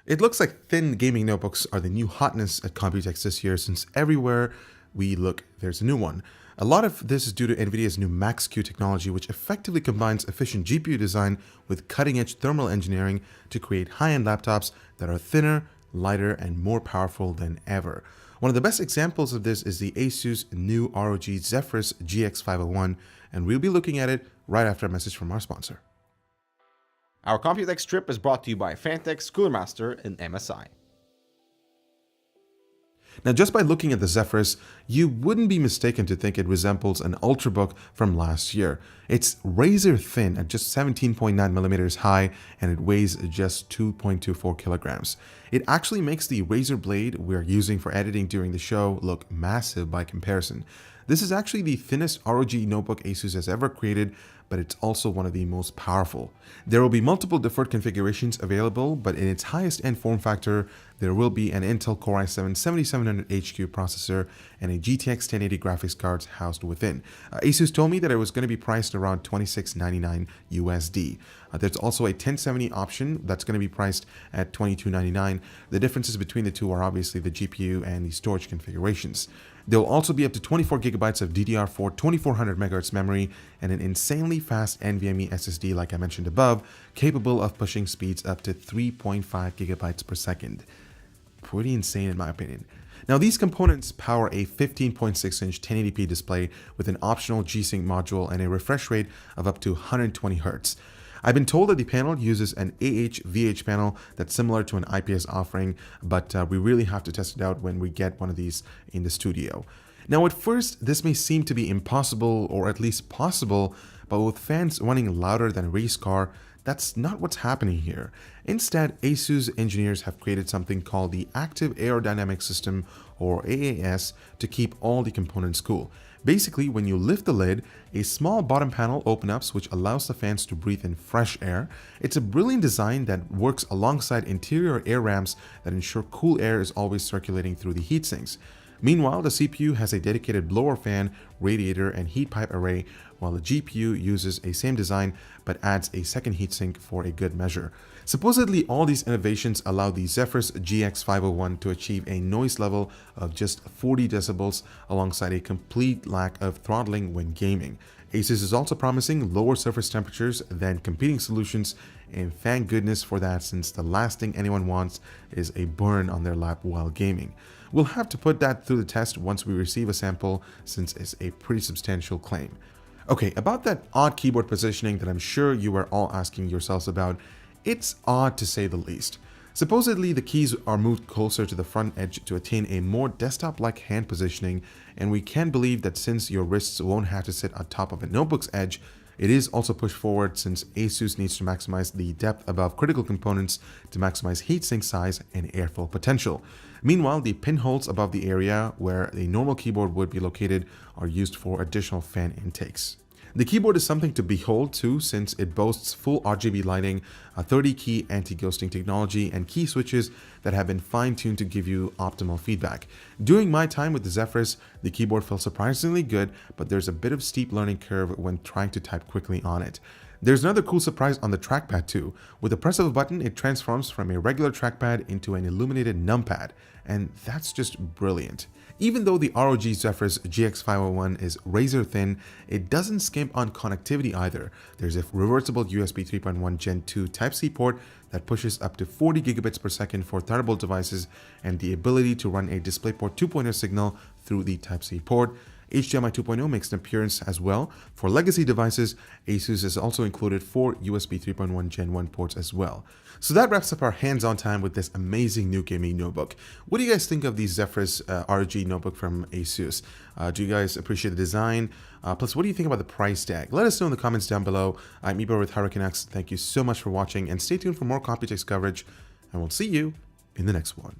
It looks like thin gaming notebooks are the new hotness at Computex this year, since everywhere we look, there's a new one. A lot of this is due to nVidia's new Max-Q technology, which effectively combines efficient GPU design with cutting-edge thermal engineering to create high-end laptops that are thinner, lighter, and more powerful than ever. One of the best examples of this is the Asus new ROG Zephyrus GX501, and we'll be looking at it right after a message from our sponsor. Our Computex trip is brought to you by Fantex, Cooler Master, and MSI. Now, just by looking at the Zephyrus, you wouldn't be mistaken to think it resembles an Ultrabook from last year. It's razor thin at just 17.9 millimeters high, and it weighs just 2.24 kilograms. It actually makes the Razer blade we're using for editing during the show look massive by comparison. This is actually the thinnest ROG notebook Asus has ever created, but it's also one of the most powerful. There will be multiple deferred configurations available, but in its highest end form factor, there will be an Intel Core i7-7700HQ processor and a GTX 1080 graphics cards housed within. Asus told me that it was going to be priced around $26.99 USD. There's also a 1070 option that's going to be priced at $22.99. The differences between the two are obviously the GPU and the storage configurations. There will also be up to 24 gigabytes of DDR4 2400 MHz memory and an insanely fast NVMe SSD, like I mentioned above, capable of pushing speeds up to 3.5 gigabytes per second. Pretty insane in my opinion. Now, these components power a 15.6-inch 1080p display with an optional G-Sync module and a refresh rate of up to 120 Hz. I've been told that the panel uses an AH/VH panel that's similar to an IPS offering, but we really have to test it out when we get one of these in the studio. Now, at first, this may seem to be impossible, or at least possible, but with fans running louder than a race car, that's not what's happening here. Instead, Asus engineers have created something called the Active Aerodynamic System, or AAS, to keep all the components cool. Basically, when you lift the lid, a small bottom panel opens up which allows the fans to breathe in fresh air. It's a brilliant design that works alongside interior air ramps that ensure cool air is always circulating through the heat sinks. Meanwhile, the CPU has a dedicated blower fan, radiator, and heat pipe array, while the GPU uses a same design but adds a second heatsink for a good measure. Supposedly, all these innovations allow the Zephyrus GX501 to achieve a noise level of just 40 decibels alongside a complete lack of throttling when gaming. Asus is also promising lower surface temperatures than competing solutions, and thank goodness for that, since the last thing anyone wants is a burn on their lap while gaming. We'll have to put that through the test once we receive a sample, since it's a pretty substantial claim. Okay, about that odd keyboard positioning that I'm sure you were all asking yourselves about, it's odd to say the least. Supposedly, the keys are moved closer to the front edge to attain a more desktop-like hand positioning, and we can believe that since your wrists won't have to sit on top of a notebook's edge, it is also pushed forward since Asus needs to maximize the depth above critical components to maximize heatsink size and airflow potential. Meanwhile, the pinholes above the area where a normal keyboard would be located are used for additional fan intakes. The keyboard is something to behold too, since it boasts full RGB lighting, a 30-key anti-ghosting technology, and key switches that have been fine-tuned to give you optimal feedback. During my time with the Zephyrus, the keyboard felt surprisingly good, but there's a bit of steep learning curve when trying to type quickly on it. There's another cool surprise on the trackpad too. With the press of a button, it transforms from a regular trackpad into an illuminated numpad, and that's just brilliant. Even though the ROG Zephyrus GX501 is razor thin, it doesn't skimp on connectivity either. There's a reversible USB 3.1 Gen 2 Type-C port that pushes up to 40 gigabits per second for Thunderbolt devices, and the ability to run a DisplayPort 2.0 signal through the Type-C port. HDMI 2.0 makes an appearance as well. For legacy devices, Asus has also included 4 USB 3.1 Gen 1 ports as well. So that wraps up our hands-on time with this amazing new gaming notebook. What do you guys think of the Zephyrus ROG notebook from Asus? Do you guys appreciate the design? Plus, what do you think about the price tag? Let us know in the comments down below. I'm Ibor with Hurricane X. Thank you so much for watching, and stay tuned for more Computex coverage, and we'll see you in the next one.